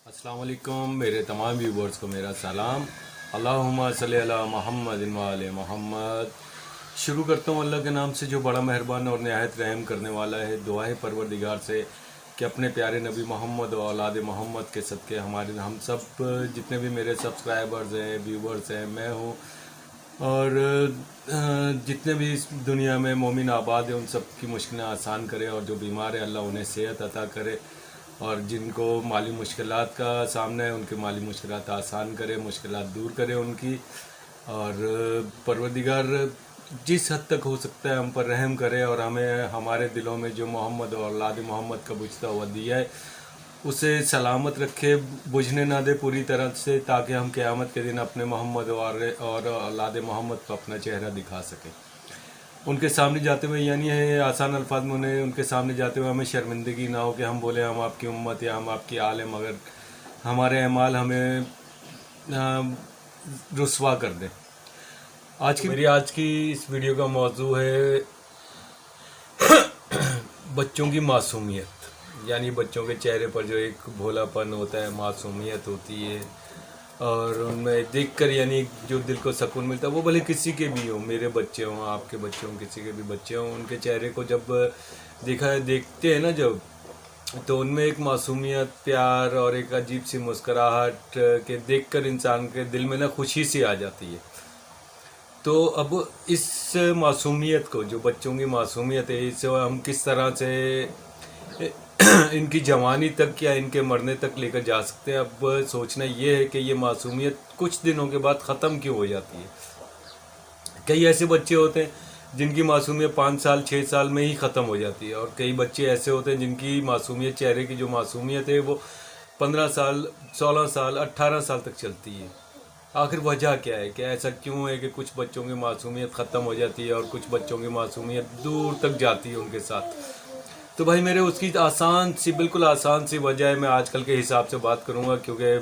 अस्सलाम वालेकुम मेरे तमाम व्यूवर्स को मेरा सलाम। अल्लाहुम्मा सल्ली अला मोहम्मद व आले मोहम्मद। शुरू करता हूँ अल्लाह के नाम से जो बड़ा मेहरबान और नहायत रहम करने वाला है। दुआ है परवरदिगार से कि अपने प्यारे नबी मोहम्मद और औलाद मोहम्मद के सदक़े हम सब जितने भी मेरे सब्सक्राइबर्स हैं, व्यूवर्स हैं, मैं हूँ और जितने भी इस दुनिया में मोमिन आबाद है उन सब की मुश्किलें आसान करे और जो बीमार है अल्लाह उन्हें सेहत अता करे और जिनको माली मुश्किलात का सामना है उनकी माली मुश्किलात आसान करे, मुश्किलात दूर करे उनकी। और परवरदिगार जिस हद तक हो सकता है हम पर रहम करे और हमें हमारे दिलों में जो मोहम्मद और औलाद मोहम्मद का बुझता हुआ दिया है उसे सलामत रखे, बुझने ना दे पूरी तरह से, ताकि हम क़यामत के दिन अपने मोहम्मद और औलाद मोहम्मद को अपना चेहरा दिखा सकें। उनके सामने जाते हुए यानी है आसान अल्फाज में उन्हें उनके सामने जाते हुए हमें शर्मिंदगी ना हो कि हम बोले हम आपकी उम्मत या हम आपकी आल हैं, मगर हमारे अमाल हमें रुस्वा कर दें। मेरी आज की इस वीडियो का मौजू है बच्चों की मासूमियत। यानी बच्चों के चेहरे पर जो एक भोलापन होता है, मासूमियत होती है और उनमें देखकर यानी जो दिल को सुकून मिलता है, वो भले किसी के भी हों, मेरे बच्चे हों, आपके बच्चे हों, किसी के भी बच्चे हों, उनके चेहरे को जब देखते हैं ना जब, तो उनमें एक मासूमियत, प्यार और एक अजीब सी मुस्कुराहट के देखकर इंसान के दिल में ना खुशी सी आ जाती है। तो अब इस मासूमियत को, जो बच्चों की मासूमियत है, इसे हम किस तरह से इनकी जवानी तक या इनके मरने तक लेकर जा सकते हैं। अब सोचना ये है कि ये मासूमियत कुछ दिनों के बाद ख़त्म क्यों हो जाती है। कई ऐसे बच्चे होते हैं जिनकी मासूमियत 5 साल 6 साल में ही ख़त्म हो जाती है और कई बच्चे ऐसे होते हैं जिनकी मासूमियत, चेहरे की जो मासूमियत है वो 15 साल 16 साल 18 साल तक चलती है। आखिर वजह क्या है, क्या ऐसा क्यों है कि कुछ बच्चों की मासूमियत ख़त्म हो जाती है और कुछ बच्चों की मासूमियत दूर तक जाती है उनके साथ। तो भाई मेरे उसकी बिल्कुल आसान सी वजह है। मैं आजकल के हिसाब से बात करूंगा क्योंकि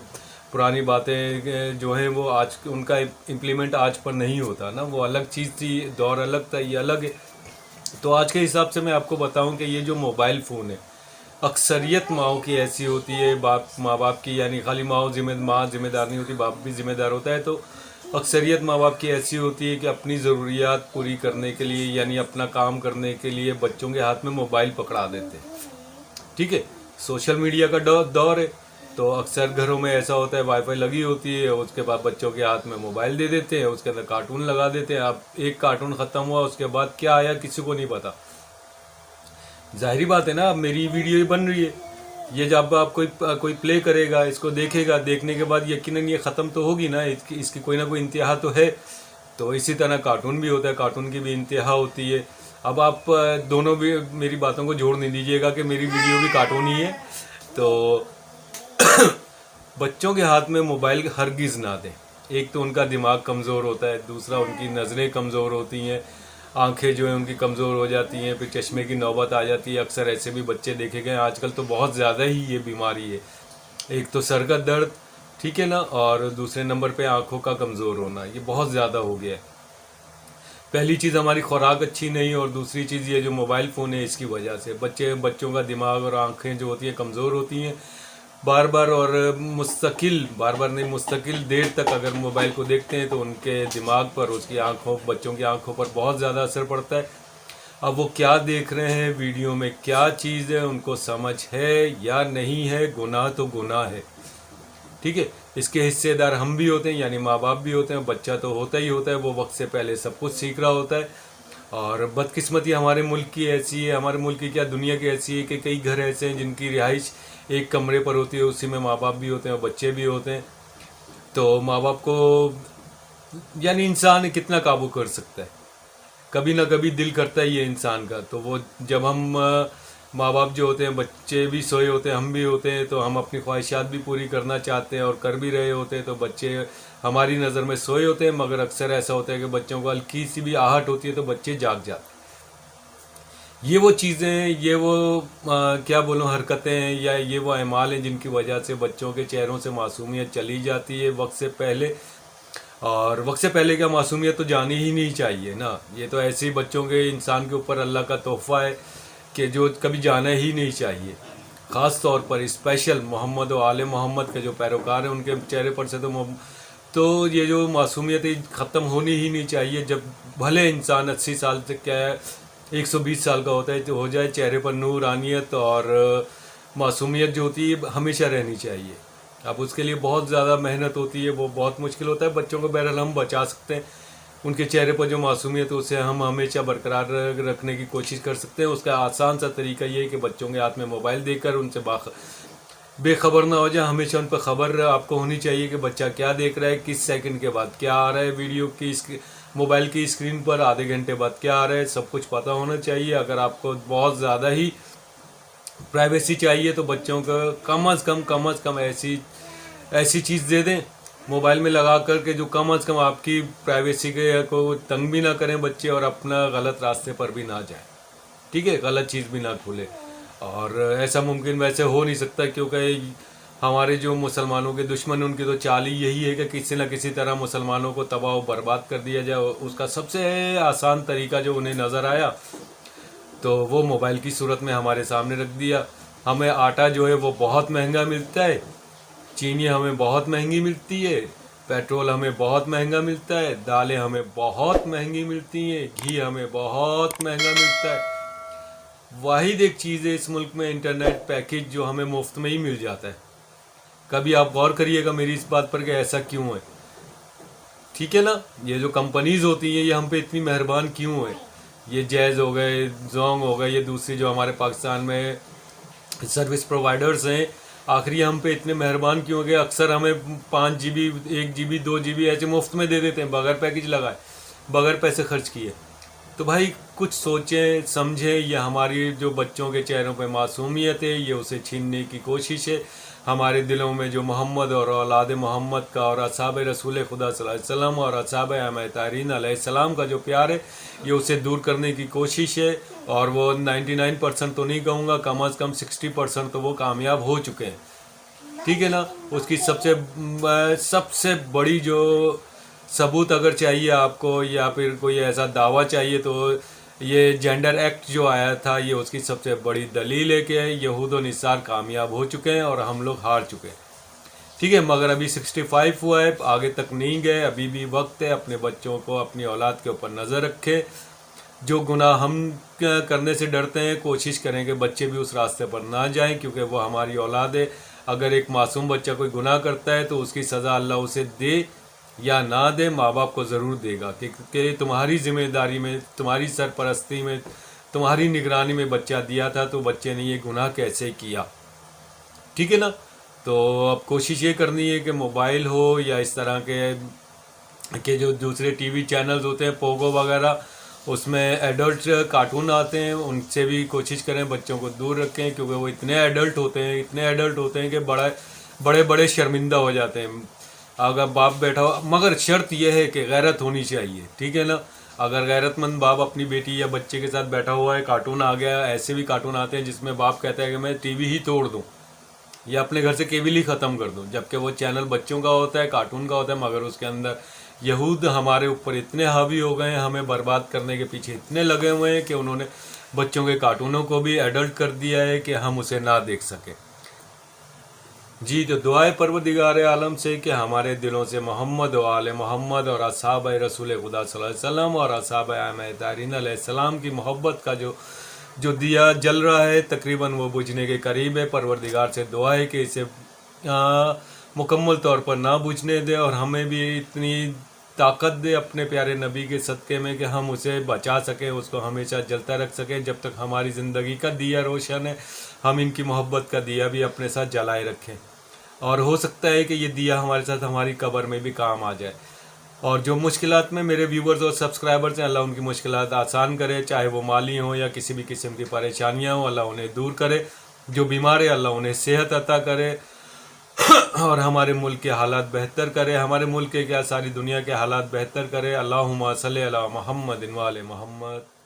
पुरानी बातें जो हैं वो आज उनका इम्प्लीमेंट आज पर नहीं होता ना, वो अलग चीज़ थी, दौर अलग था, ये अलग है। तो आज के हिसाब से मैं आपको बताऊं कि ये जो मोबाइल फ़ोन है, अक्सरियत माओ की ऐसी होती है, माँ बाप की, यानी खाली माँ जिम्मेदार नहीं होती, बाप भी जिम्मेदार होता है। तो अक्सरियत माँ बाप की ऐसी होती है कि अपनी ज़रूरियात पूरी करने के लिए यानी अपना काम करने के लिए बच्चों के हाथ में मोबाइल पकड़ा देते हैं। ठीक है, सोशल मीडिया का दौर है, तो अक्सर घरों में ऐसा होता है, वाईफाई लगी होती है, उसके बाद बच्चों के हाथ में मोबाइल दे देते हैं, उसके अंदर कार्टून लगा देते हैं। अब एक कार्टून ख़त्म हुआ, उसके बाद क्या आया किसी को नहीं पता। जाहिर बात है ना, अब मेरी वीडियो बन रही है, ये जब आप कोई प्ले करेगा, इसको देखेगा, देखने के बाद यकीनन ये ख़त्म तो होगी ना, इसकी कोई ना कोई इंतहा तो है। तो इसी तरह कार्टून भी होता है, कार्टून की भी इंतहा होती है। अब आप दोनों भी मेरी बातों को जोड़ नहीं दीजिएगा कि मेरी वीडियो भी कार्टून ही है। तो बच्चों के हाथ में मोबाइल हरगिज़ ना दें। एक तो उनका दिमाग कमज़ोर होता है, दूसरा उनकी नज़रें कमज़ोर होती हैं, आंखें जो हैं उनकी कमज़ोर हो जाती हैं, फिर चश्मे की नौबत आ जाती है। अक्सर ऐसे भी बच्चे देखे गए, आजकल तो बहुत ज़्यादा ही ये बीमारी है। एक तो सर का दर्द, ठीक है ना, और दूसरे नंबर पे आंखों का कमज़ोर होना, ये बहुत ज़्यादा हो गया है। पहली चीज़ हमारी खुराक अच्छी नहीं, और दूसरी चीज़ ये जो मोबाइल फ़ोन है इसकी वजह से बच्चों का दिमाग और आंखें जो होती हैं कमज़ोर होती हैं। बार बार नहीं, मुस्तकिल देर तक अगर मोबाइल को देखते हैं तो उनके दिमाग पर, बच्चों की आंखों पर बहुत ज़्यादा असर पड़ता है। अब वो क्या देख रहे हैं, वीडियो में क्या चीज़ है, उनको समझ है या नहीं है, गुनाह तो गुनाह है। ठीक है, इसके हिस्सेदार हम भी होते हैं, यानी माँ बाप भी होते हैं। बच्चा तो होता ही होता है, वो वक्त से पहले सब कुछ सीख रहा होता है। और बदकिस्मती हमारे मुल्क की ऐसी है, हमारे मुल्क की क्या दुनिया की ऐसी है कि कई घर ऐसे हैं जिनकी रिहाइश एक कमरे पर होती है, उसी में माँ बाप भी होते हैं, बच्चे भी होते हैं। तो माँ बाप को यानी इंसान कितना काबू कर सकता है, कभी ना कभी दिल करता ही है इंसान का। तो वो जब हम माँ बाप जो होते हैं, बच्चे भी सोए होते हैं, हम भी होते हैं, तो हम अपनी ख्वाहिशात भी पूरी करना चाहते हैं और कर भी रहे होते हैं। तो बच्चे हमारी नज़र में सोए होते हैं, मगर अक्सर ऐसा होता है कि बच्चों को हल्की सी भी आहट होती है तो बच्चे जाग जाते हैं। ये वो चीज़ें, ये वो क्या बोलूँ, हरकतें हैं या ये वो अमाल हैं जिनकी वजह से बच्चों के चेहरों से मासूमियत चली जाती है वक्त से पहले। और वक्त से पहले क्या, मासूमियत तो जानी ही नहीं चाहिए ना। ये तो ऐसे ही बच्चों के, इंसान के ऊपर अल्लाह का तोहफ़ा है कि जो कभी जाना ही नहीं चाहिए। ख़ास तौर पर स्पेशल मोहम्मद और आले मोहम्मद के जो पैरोकार हैं उनके चेहरे पर से तो ये जो मासूमियत ख़त्म होनी ही नहीं चाहिए। जब भले इंसान 80 साल तक क्या है 120 साल का होता है तो हो जाए, चेहरे पर नूरानियत और मासूमियत जो होती है हमेशा रहनी चाहिए। अब उसके लिए बहुत ज़्यादा मेहनत होती है, वो बहुत मुश्किल होता है। बच्चों को बहरहाल हम बचा सकते हैं, उनके चेहरे पर जो मासूमियत है उसे हम हमेशा बरकरार रखने की कोशिश कर सकते हैं। उसका आसान सा तरीका ये है कि बच्चों के हाथ में मोबाइल देकर उनसे बेखबर ना हो जाए। हमेशा उन पर खबर आपको होनी चाहिए कि बच्चा क्या देख रहा है, किस सेकंड के बाद क्या आ रहा है, वीडियो की मोबाइल की स्क्रीन पर आधे घंटे बाद क्या आ रहा है, सब कुछ पता होना चाहिए। अगर आपको बहुत ज़्यादा ही प्राइवेसी चाहिए तो बच्चों को कम अज़ कम ऐसी चीज़ दे दें मोबाइल में लगा कर के जो कम अज़ कम आपकी प्राइवेसी के को तंग भी ना करें बच्चे, और अपना गलत रास्ते पर भी ना जाए, ठीक है, गलत चीज़ भी ना खोले। और ऐसा मुमकिन वैसे हो नहीं सकता, क्योंकि हमारे जो मुसलमानों के दुश्मन उनकी तो चाल ही यही है कि किसी न किसी तरह मुसलमानों को तबाह व बर्बाद कर दिया जाए। उसका सबसे आसान तरीका जो उन्हें नज़र आया तो वो मोबाइल की सूरत में हमारे सामने रख दिया। हमें आटा जो है वो बहुत महंगा मिलता है, चीनी हमें बहुत महंगी मिलती है, पेट्रोल हमें बहुत महंगा मिलता है, दालें हमें बहुत महंगी मिलती हैं, घी हमें बहुत महंगा मिलता है। वाहिद एक चीज़ है इस मुल्क में इंटरनेट पैकेज जो हमें मुफ्त में ही मिल जाता है। कभी आप गौर करिएगा मेरी इस बात पर कि ऐसा क्यों है, ठीक है ना। ये जो कंपनीज होती हैं ये हम पे इतनी मेहरबान क्यों है, ये जैज़ हो गए, जोंग हो गए, ये दूसरी जो हमारे पाकिस्तान में सर्विस प्रोवाइडर्स हैं, आखिर ये हम पे इतने मेहरबान क्यों हो गए। अक्सर हमें 5 GB 1 GB 2 GB ऐसे मुफ्त में दे देते हैं बगैर पैकेज लगाए, बगैर पैसे खर्च किए। तो भाई कुछ सोचें समझें, ये हमारी जो बच्चों के चेहरों पे मासूमियत है ये उसे छीनने की कोशिश है। हमारे दिलों में जो मोहम्मद और औलाद मोहम्मद का और असहाब रसूल खुदा सल्लल्लाहु अलैहि वसल्लम और असहाब अइम्मत तारीन अलैहिस्सलाम का जो प्यार है ये उसे दूर करने की कोशिश है। और वो 99% तो नहीं कहूँगा, कम अज़ कम 60% तो वो कामयाब हो चुके हैं, ठीक है ना। उसकी सबसे बड़ी जो सबूत अगर चाहिए आपको या फिर कोई ऐसा दावा चाहिए तो ये जेंडर एक्ट जो आया था ये उसकी सबसे बड़ी दलील है कि यहूद और निसार कामयाब हो चुके हैं और हम लोग हार चुके हैं, ठीक है। मगर अभी 65 हुआ है, आगे तक नहीं गए, अभी भी वक्त है। अपने बच्चों को, अपनी औलाद के ऊपर नज़र रखें। जो गुनाह हम करने से डरते हैं कोशिश करें कि बच्चे भी उस रास्ते पर ना जाएं, क्योंकि वो हमारी औलाद है। अगर एक मासूम बच्चा कोई गुनाह करता है तो उसकी सज़ा अल्लाह उसे दे या ना दे, माँ बाप को ज़रूर देगा, क्योंकि तुम्हारी जिम्मेदारी में, तुम्हारी सरपरस्ती में, तुम्हारी निगरानी में बच्चा दिया था, तो बच्चे ने ये गुनाह कैसे किया, ठीक है ना। तो अब कोशिश ये करनी है कि मोबाइल हो या इस तरह के जो दूसरे टीवी चैनल्स होते हैं पोगो वगैरह, उसमें एडल्ट कार्टून आते हैं, उनसे भी कोशिश करें बच्चों को दूर रखें, क्योंकि वो इतने एडल्ट होते हैं कि बड़े बड़े शर्मिंदा हो जाते हैं। अगर बाप बैठा हो, मगर शर्त यह है कि गैरत होनी चाहिए, ठीक है ना। अगर गैरतमंद बाप अपनी बेटी या बच्चे के साथ बैठा हुआ है, कार्टून आ गया, ऐसे भी कार्टून आते हैं जिसमें बाप कहता है कि मैं टीवी ही तोड़ दूं या अपने घर से केबल ही ख़त्म कर दूं, जबकि वो चैनल बच्चों का होता है, कार्टून का होता है, मगर उसके अंदर यहूद हमारे ऊपर इतने हावी हो गए हैं, हमें बर्बाद करने के पीछे इतने लगे हुए हैं कि उन्होंने बच्चों के कार्टूनों को भी एडल्ट कर दिया है कि हम उसे ना देख सकें। जी, तो दुआए परवरदिगार आलम से कि हमारे दिलों से मोहम्मद व आले मोहम्मद और असहाब रसूल खुदा सल्लल्लाहु अलैहि वसल्लम और असहाब अइम्मत तारीन अलैहिस्सलाम की मोहब्बत का जो दिया जल रहा है तकरीबन वो बुझने के करीब है। परवरदिगार से दुआ है कि इसे मुकम्मल तौर पर ना बुझने दे और हमें भी इतनी ताकत दे अपने प्यारे नबी के सदक़े में कि हम उसे बचा सकें, उसको हमेशा जलता रख सकें। जब तक हमारी ज़िंदगी का दिया रोशन है हम इनकी मोहब्बत का दिया भी अपने साथ जलाए रखें, और हो सकता है कि ये दिया हमारे साथ हमारी कब्र में भी काम आ जाए। और जो मुश्किलात में मेरे व्यूवर्स और सब्सक्राइबर्स हैं, अल्लाह उनकी मुश्किलात आसान करे, चाहे वो माली हों या किसी भी किस्म की परेशानियाँ हों, अल्लाह उन्हें दूर करे। जो बीमार है अल्लाह उन्हें सेहत अता करे और हमारे मुल्क के हालात बेहतर करे, हमारे मुल्क के क्या सारी दुनिया के हालात बेहतर करे। अल्लाहुम्मा सल्ली अला मुहम्मद व आले मुहम्मद।